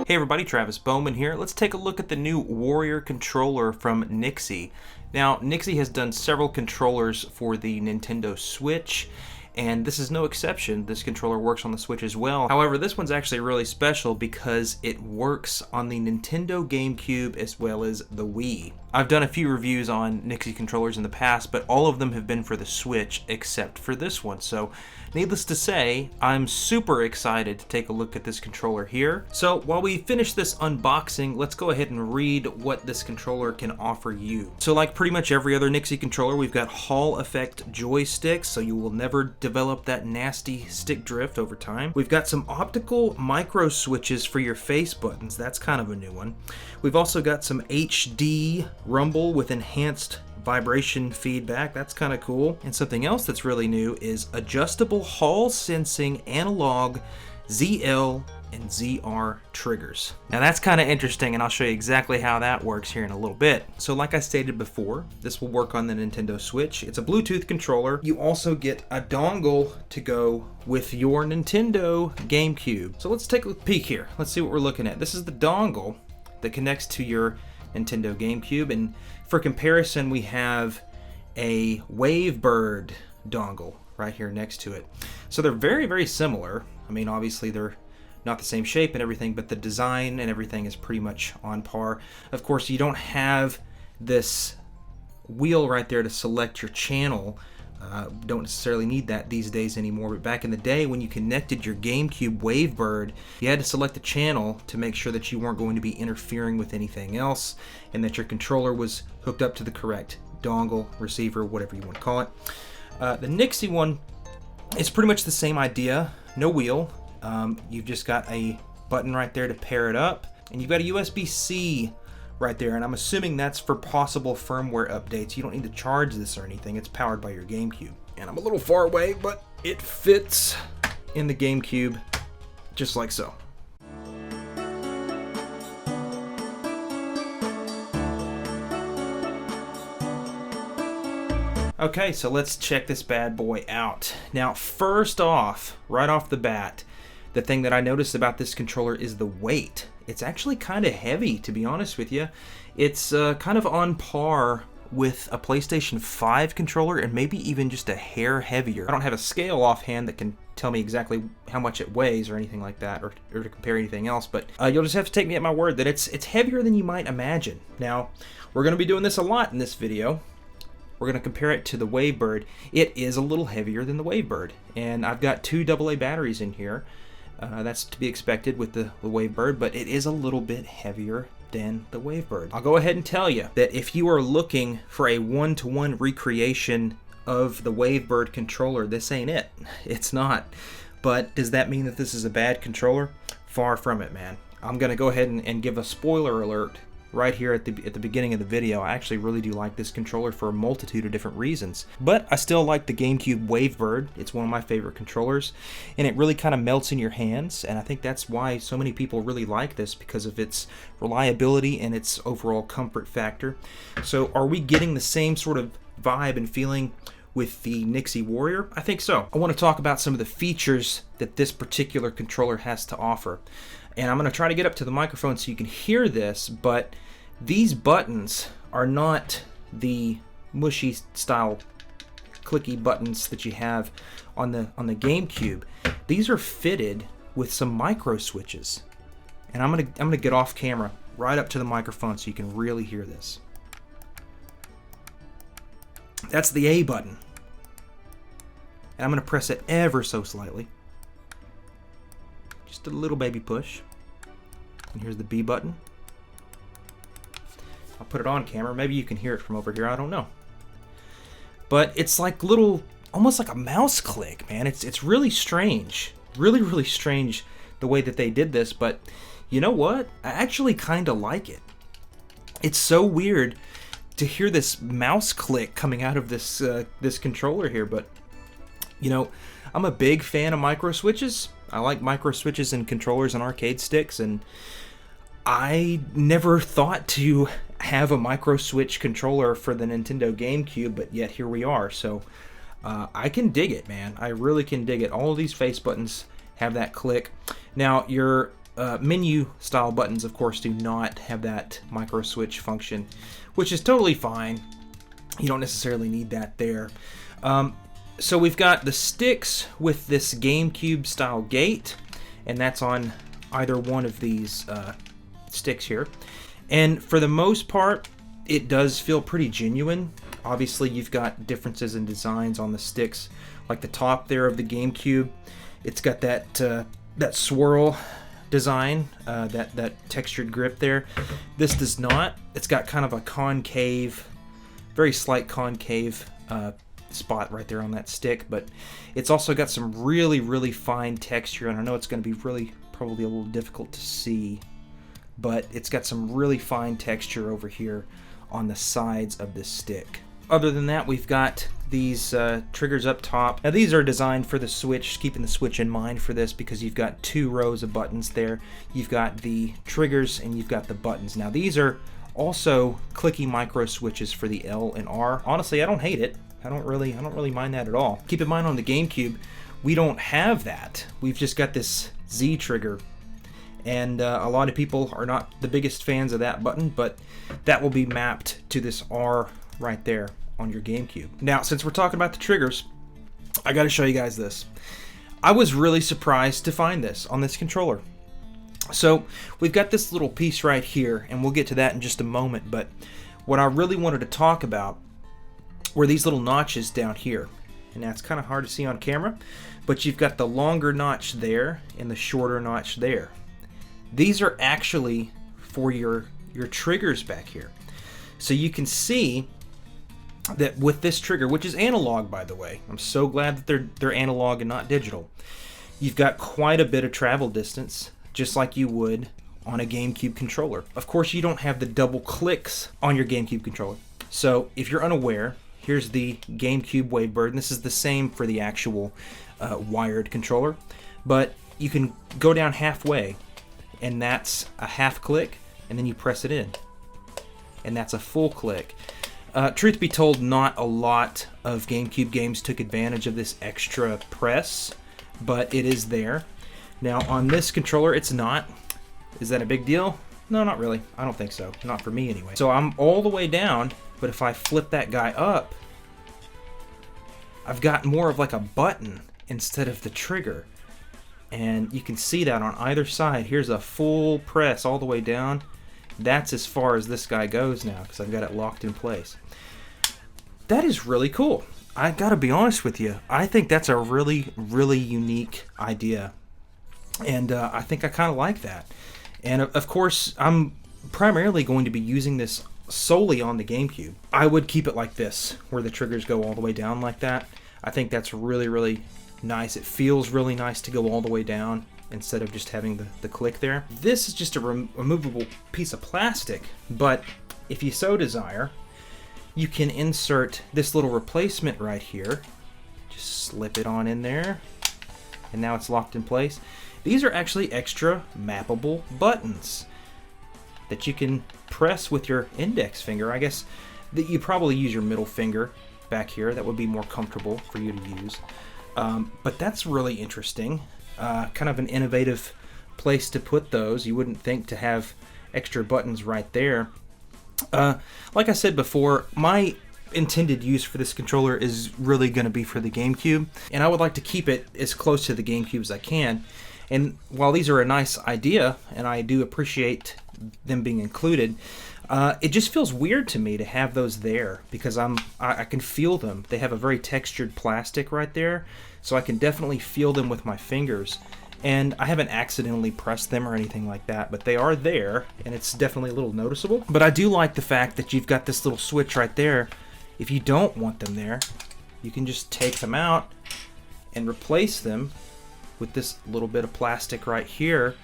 Hey everybody, Travis Bowman here. Let's take a look at the new Warrior controller from NYXI. Now, NYXI has done several controllers for the Nintendo Switch, and this is no exception. This controller works on the Switch as well. However, this one's actually really special because it works on the Nintendo GameCube as well as the Wii. I've done a few reviews on NYXI controllers in the past, but all of them have been for the Switch except for this one. So, needless to say, I'm super excited to take a look at this controller here. So, while we finish this unboxing, let's go ahead and read what this controller can offer you. So, like pretty much every other NYXI controller, we've got Hall effect joysticks, so you will never develop that nasty stick drift over time. We've got some optical micro switches for your face buttons. That's kind of a new one. We've also got some HD rumble with enhanced vibration feedback. That's kind of cool. And something else that's really new is adjustable Hall sensing analog ZL and ZR triggers. Now that's kind of interesting, and I'll show you exactly how that works here in a little bit. So like I stated before, this will work on the Nintendo Switch. It's a Bluetooth controller. You also get a dongle to go with your Nintendo GameCube. So let's take a peek here. Let's see what we're looking at. This is the dongle that connects to your Nintendo GameCube, and for comparison we have a Wavebird dongle right here next to it. So they're very, very similar. I mean, obviously they're not the same shape and everything, but the design and everything is pretty much on par. Of course, you don't have this wheel right there to select your channel. Don't necessarily need that these days anymore, but back in the day when you connected your GameCube Wavebird, you had to select a channel to make sure that you weren't going to be interfering with anything else and that your controller was hooked up to the correct dongle, receiver, whatever you want to call it. The NYXI one is pretty much the same idea. No wheel. You've just got a button right there to pair it up, and you've got a USB-C right there, and I'm assuming that's for possible firmware updates. You don't need to charge this or anything. It's powered by your GameCube. And I'm a little far away, but it fits in the GameCube just like so. Okay, so let's check this bad boy out. Now, first off, right off the bat, the thing that I noticed about this controller is the weight. It's actually kind of heavy, to be honest with you. It's kind of on par with a PlayStation 5 controller and maybe even just a hair heavier. I don't have a scale offhand that can tell me exactly how much it weighs or anything like that, or to compare anything else, but you'll just have to take me at my word that it's heavier than you might imagine. Now, we're going to be doing this a lot in this video. We're going to compare it to the Wavebird. It is a little heavier than the Wavebird, and I've got two AA batteries in here. That's to be expected with the Wavebird, but it is a little bit heavier than the Wavebird. I'll go ahead and tell you that if you are looking for a one-to-one recreation of the Wavebird controller, this ain't it. It's not. But does that mean that this is a bad controller? Far from it, man. I'm going to go ahead and give a spoiler alert right here at the beginning of the video. I actually really do like this controller for a multitude of different reasons. But I still like the GameCube Wavebird. It's one of my favorite controllers, and it really kind of melts in your hands, and I think that's why so many people really like this, because of its reliability and its overall comfort factor. So are we getting the same sort of vibe and feeling with the NYXI Warrior? I think so. I want to talk about some of the features that this particular controller has to offer. And I'm going to try to get up to the microphone so you can hear this, but these buttons are not the mushy style clicky buttons that you have on the GameCube. These are fitted with some micro switches. And I'm going to get off camera right up to the microphone so you can really hear this. That's the A button. And I'm going to press it ever so slightly. Just a little baby push. And here's the B button. I'll put it on camera. Maybe you can hear it from over here. I don't know. But it's like little, almost like a mouse click, man. It's really strange. Really, really strange the way that they did this. But you know what? I actually kind of like it. It's so weird to hear this mouse click coming out of this this controller here. But, you know, I'm a big fan of micro switches. I like micro switches in controllers and arcade sticks, and I never thought to have a micro switch controller for the Nintendo GameCube, but yet here we are. So I can dig it, man. I really can dig it. All of these face buttons have that click. Now, your menu style buttons, of course, do not have that micro switch function, which is totally fine. You don't necessarily need that there. So we've got the sticks with this GameCube style gate, and that's on either one of these sticks here. And for the most part, it does feel pretty genuine. Obviously, you've got differences in designs on the sticks, like the top there of the GameCube. It's got that that swirl design, that textured grip there. This does not. It's got kind of a concave, very slight concave spot right there on that stick, but it's also got some really fine texture, and I know it's going to be probably a little difficult to see, but it's got some really fine texture over here on the sides of this stick. Other than that, we've got these triggers up top. Now these are designed for the Switch, keeping the Switch in mind for this, because you've got 2 rows of buttons there. You've got the triggers and you've got the buttons. Now these are also clicky micro switches for the L and R. Honestly, I don't hate it. I don't really mind that at all. Keep in mind, on the GameCube, we don't have that. We've just got this Z trigger, and a lot of people are not the biggest fans of that button, but that will be mapped to this R right there on your GameCube. Now, since we're talking about the triggers, I got to show you guys this. I was really surprised to find this on this controller. So we've got this little piece right here, and we'll get to that in just a moment, but what I really wanted to talk about were these little notches down here. And that's kind of hard to see on camera, but you've got the longer notch there and the shorter notch there. These are actually for your triggers back here. So you can see that with this trigger, which is analog, by the way, I'm so glad that they're analog and not digital, you've got quite a bit of travel distance, just like you would on a GameCube controller. Of course, you don't have the double clicks on your GameCube controller. So if you're unaware, here's the GameCube Wavebird, and this is the same for the actual wired controller, but you can go down halfway, and that's a half click, and then you press it in, and that's a full click. Truth be told, not a lot of GameCube games took advantage of this extra press, but it is there. Now on this controller, it's not. Is that a big deal? No, not really. I don't think so. Not for me anyway. So I'm all the way down, but if I flip that guy up, I've got more of like a button instead of the trigger. And you can see that on either side. Here's a full press all the way down. That's as far as this guy goes now, because I've got it locked in place. That is really cool. I gotta be honest with you. I think that's a really unique idea. And I think I kind of like that. And of course, I'm primarily going to be using this solely on the GameCube. I would keep it like this, where the triggers go all the way down like that. I think that's really nice. It feels really nice to go all the way down instead of just having the click there. This is just a removable piece of plastic, but if you so desire, you can insert this little replacement right here. Just slip it on in there, and now it's locked in place. These are actually extra mappable buttons that you can press with your index finger. I guess that you probably use your middle finger back here. That would be more comfortable for you to use. But that's really interesting. Kind of an innovative place to put those. You wouldn't think to have extra buttons right there. Like I said before, my intended use for this controller is really going to be for the GameCube, and I would like to keep it as close to the GameCube as I can. And while these are a nice idea, and I do appreciate them being included, it just feels weird to me to have those there, because I can feel them. They have a very textured plastic right there, so I can definitely feel them with my fingers. And I haven't accidentally pressed them or anything like that, but they are there, and it's definitely a little noticeable. But I do like the fact that you've got this little switch right there. If you don't want them there, you can just take them out and replace them with this little bit of plastic right here,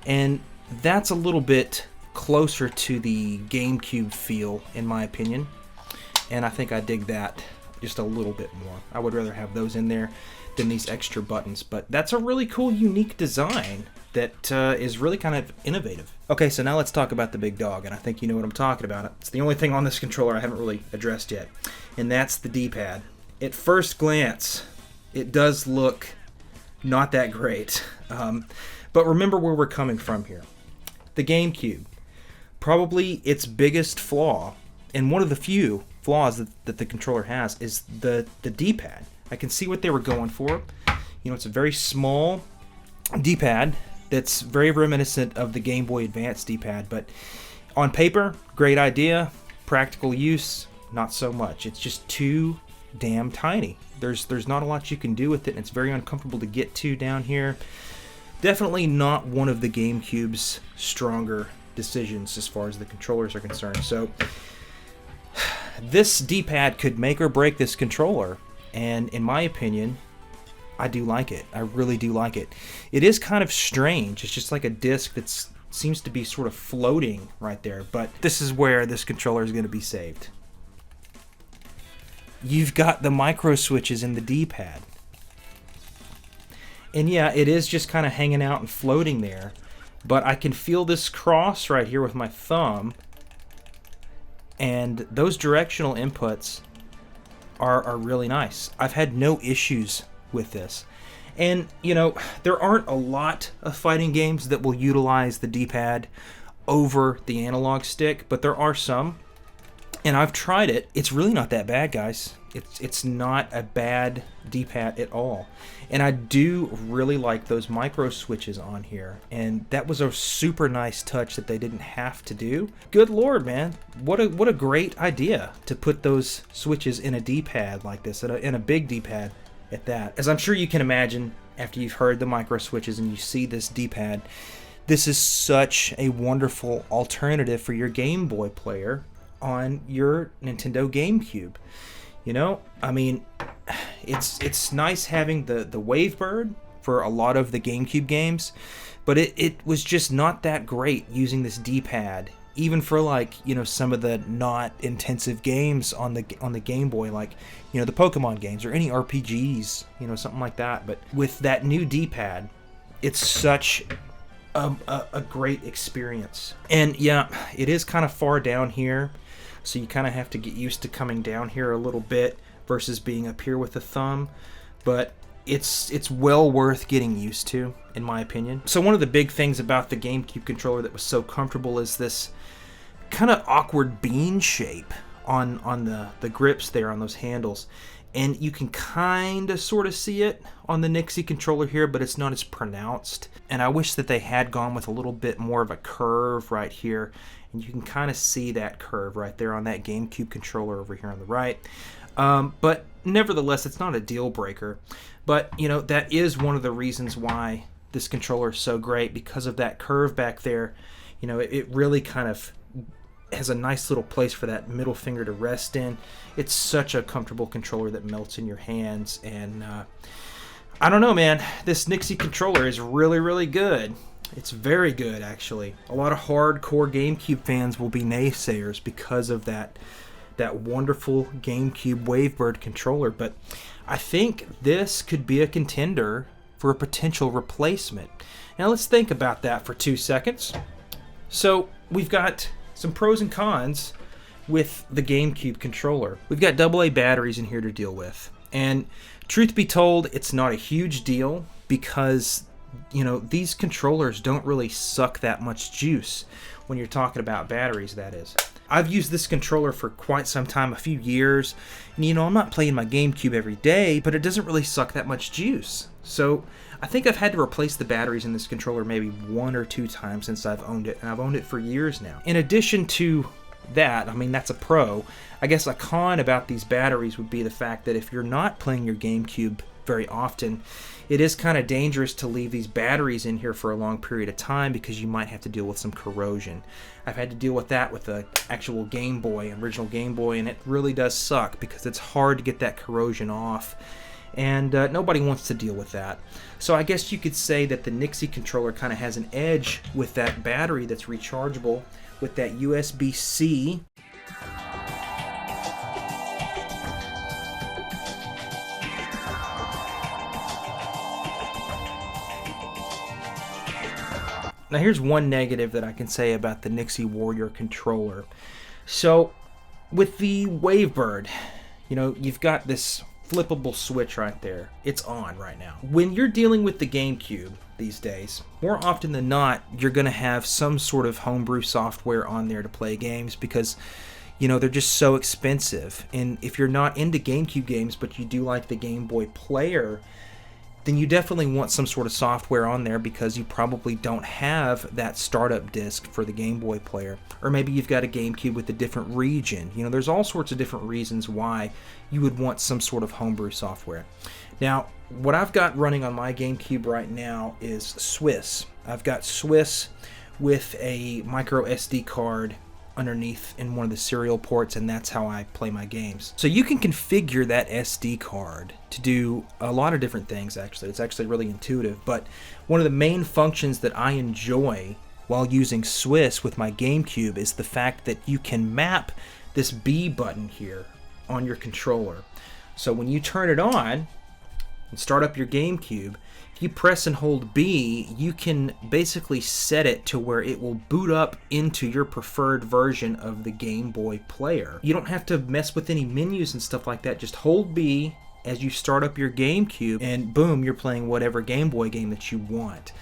and that's a little bit closer to the GameCube feel, in my opinion, and I think I dig that just a little bit more. I would rather have those in there than these extra buttons, but that's a really cool, unique design that is really kind of innovative. Okay, so now let's talk about the big dog, and I think you know what I'm talking about. It's the only thing on this controller I haven't really addressed yet, and that's the D-pad. At first glance, it does look not that great, But remember where we're coming from here. The GameCube, probably its biggest flaw, and one of the few flaws that the controller has, is the D-pad. I can see what they were going for. You know, it's a very small D-pad that's very reminiscent of the Game Boy Advance D-pad, but on paper, great idea. Practical use, not so much. It's just too damn tiny. There's not a lot you can do with it, and it's very uncomfortable to get to down here. Definitely not one of the GameCube's stronger decisions as far as the controllers are concerned. So this D-pad could make or break this controller, and in my opinion, I do like it. I really do like it. It is kind of strange. It's just like a disc that seems to be sort of floating right there, but this is where this controller is going to be saved. You've got the micro switches in the D-pad. And yeah, it is just kind of hanging out and floating there, but I can feel this cross right here with my thumb, and those directional inputs are really nice. I've had no issues with this. And, you know, there aren't a lot of fighting games that will utilize the D-pad over the analog stick, but there are some. And I've tried it. It's really not that bad, guys. It's not a bad D-pad at all. And I do really like those micro switches on here. And that was a super nice touch that they didn't have to do. Good Lord, man. What a great idea to put those switches in a D-pad like this, in a big D-pad at that. As I'm sure you can imagine, after you've heard the micro switches and you see this D-pad, this is such a wonderful alternative for your Game Boy player on your Nintendo GameCube. You know, I mean, it's nice having the Wavebird for a lot of the GameCube games, but it was just not that great using this D-pad, even for, like, you know, some of the not intensive games on the Game Boy, like, you know, the Pokemon games or any RPGs, you know, something like that. But with that new D-pad, it's such a great experience. And yeah, it is kind of far down here, so you kind of have to get used to coming down here a little bit versus being up here with the thumb, but it's well worth getting used to, in my opinion. So one of the big things about the GameCube controller that was so comfortable is this kind of awkward bean shape on the grips there on those handles, and you can kind of sort of see it on the NYXI controller here, but it's not as pronounced. And I wish that they had gone with a little bit more of a curve right here, and you can kind of see that curve right there on that GameCube controller over here on the right. But nevertheless, it's not a deal breaker. But, you know, that is one of the reasons why this controller is so great, because of that curve back there. You know, it really kind of has a nice little place for that middle finger to rest in. It's such a comfortable controller that melts in your hands, and I don't know, man, this NYXI controller is really, really good. It's very good, actually. A lot of hardcore GameCube fans will be naysayers because of that wonderful GameCube Wavebird controller, but I think this could be a contender for a potential replacement. Now let's think about that for 2 seconds. So we've got some pros and cons with the GameCube controller. We've got AA batteries in here to deal with, and truth be told, it's not a huge deal because, you know, these controllers don't really suck that much juice when you're talking about batteries, that is. I've used this controller for quite some time, a few years, and, you know, I'm not playing my GameCube every day, but it doesn't really suck that much juice. So I think I've had to replace the batteries in this controller maybe 1 or 2 times since I've owned it, and I've owned it for years now. In addition to that, I mean, that's a pro. I guess a con about these batteries would be the fact that if you're not playing your GameCube very often, it is kind of dangerous to leave these batteries in here for a long period of time because you might have to deal with some corrosion. I've had to deal with that with the actual Game Boy, original Game Boy, and it really does suck because it's hard to get that corrosion off, and nobody wants to deal with that. So I guess you could say that the NYXI controller kind of has an edge with that battery that's rechargeable with that USB-C. Now here's one negative that I can say about the NYXI Warrior controller. So with the Wavebird, you know, you've got this flippable switch right there. It's on right now. When you're dealing with the GameCube these days, more often than not, you're going to have some sort of homebrew software on there to play games because, you know, they're just so expensive. And if you're not into GameCube games, but you do like the Game Boy player, then you definitely want some sort of software on there because you probably don't have that startup disc for the Game Boy player. Or maybe you've got a GameCube with a different region. You know, there's all sorts of different reasons why you would want some sort of homebrew software. Now, what I've got running on my GameCube right now is Swiss. I've got Swiss with a micro SD card underneath in one of the serial ports, and that's how I play my games. So you can configure that SD card to do a lot of different things. Actually, it's actually really intuitive, but one of the main functions that I enjoy while using Swiss with my GameCube is the fact that you can map this B button here on your controller. So when you turn it on and start up your GameCube, if you press and hold B, you can basically set it to where it will boot up into your preferred version of the Game Boy player. You don't have to mess with any menus and stuff like that. Just hold B as you start up your GameCube, and boom, you're playing whatever Game Boy game that you want.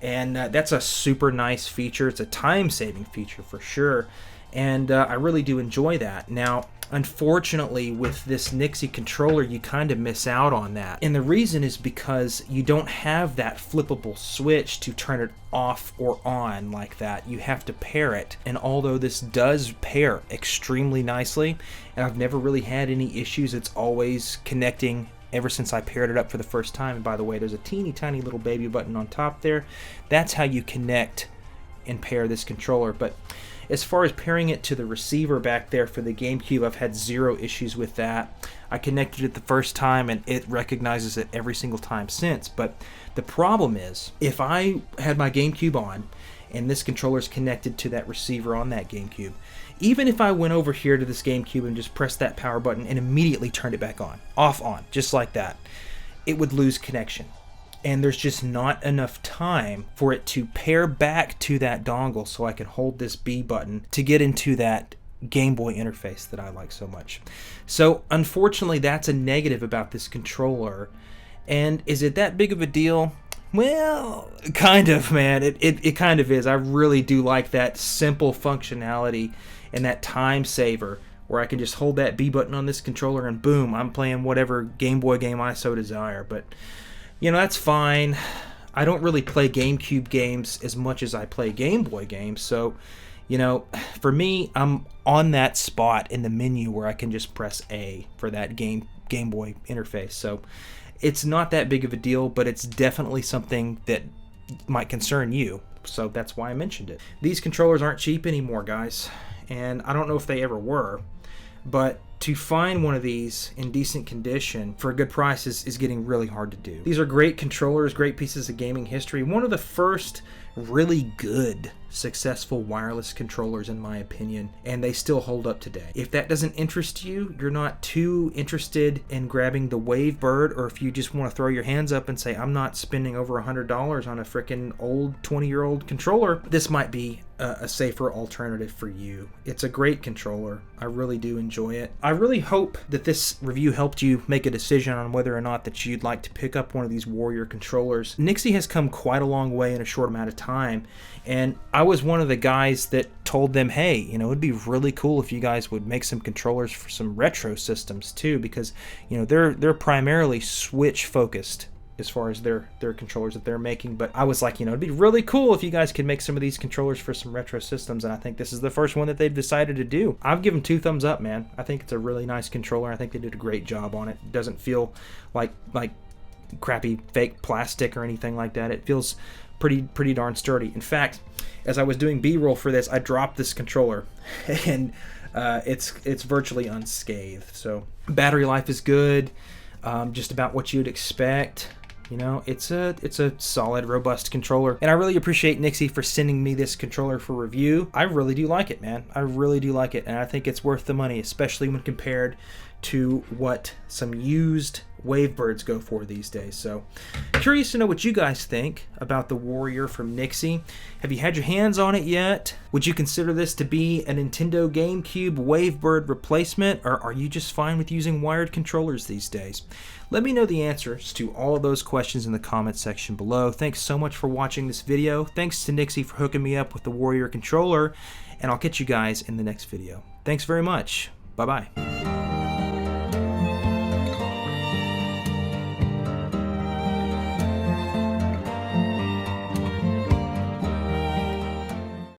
And that's a super nice feature. It's a time-saving feature for sure, and I really do enjoy that. Now, unfortunately, with this NYXI controller, you kind of miss out on that. And the reason is because you don't have that flippable switch to turn it off or on like that. You have to pair it. And although this does pair extremely nicely, and I've never really had any issues, it's always connecting ever since I paired it up for the first time. And by the way, there's a teeny tiny little baby button on top there. That's how you connect and pair this controller. But as far as pairing it to the receiver back there for the GameCube, I've had zero issues with that. I connected it the first time and it recognizes it every single time since. But the problem is, if I had my GameCube on and this controller is connected to that receiver on that GameCube, even if I went over here to this GameCube and just pressed that power button and immediately turned it back on, off on, just like that, it would lose connection. And there's just not enough time for it to pair back to that dongle so I can hold this B button to get into that Game Boy interface that I like so much. So unfortunately, that's a negative about this controller. And is it that big of a deal? Well, kind of, man. It kind of is. I really do like that simple functionality and that time saver where I can just hold that B button on this controller and boom, I'm playing whatever Game Boy game I so desire. But you know, that's fine. I don't really play GameCube games as much as I play Game Boy games. So, you know, for me, I'm on that spot in the menu where I can just press A for that Game Boy interface. So it's not that big of a deal, but it's definitely something that might concern you. So that's why I mentioned it. These controllers aren't cheap anymore, guys. And I don't know if they ever were. But to find one of these in decent condition for a good price is getting really hard to do. These are great controllers, great pieces of gaming history. One of the first really good, successful wireless controllers in my opinion, and they still hold up today. If that doesn't interest you, you're not too interested in grabbing the Wavebird, or if you just want to throw your hands up and say, I'm not spending over $100 on a freaking old 20-year-old controller, this might be a safer alternative for you. It's a great controller. I really do enjoy it. I really hope that this review helped you make a decision on whether or not that you'd like to pick up one of these Warrior controllers. NYXI has come quite a long way in a short amount of time, and I was one of the guys that told them, hey, you know, it'd be really cool if you guys would make some controllers for some retro systems too, because, you know, they're primarily Switch focused as far as their controllers that they're making. But I was like, you know, it'd be really cool if you guys could make some of these controllers for some retro systems, and I think this is the first one that they've decided to do. I've given 2 thumbs up, man. I think it's a really nice controller. I think they did a great job on it. It doesn't feel like crappy fake plastic or anything like that. It feels pretty darn sturdy. In fact, as I was doing B-roll for this, I dropped this controller and it's virtually unscathed. So battery life is good, just about what you'd expect. You know, it's a solid, robust controller, and I really appreciate NYXI for sending me this controller for review. I really do like it, man. I really do like it, and I think it's worth the money, especially when compared to what some used Wavebirds go for these days. So curious to know what you guys think about the Warrior from NYXI. Have you had your hands on it yet? Would you consider this to be a Nintendo GameCube Wavebird replacement, or are you just fine with using wired controllers these days? Let me know the answers to all of those questions in the comment section below. Thanks so much for watching this video. Thanks to NYXI for hooking me up with the Warrior controller, and I'll catch you guys in the next video. Thanks very much. Bye-bye.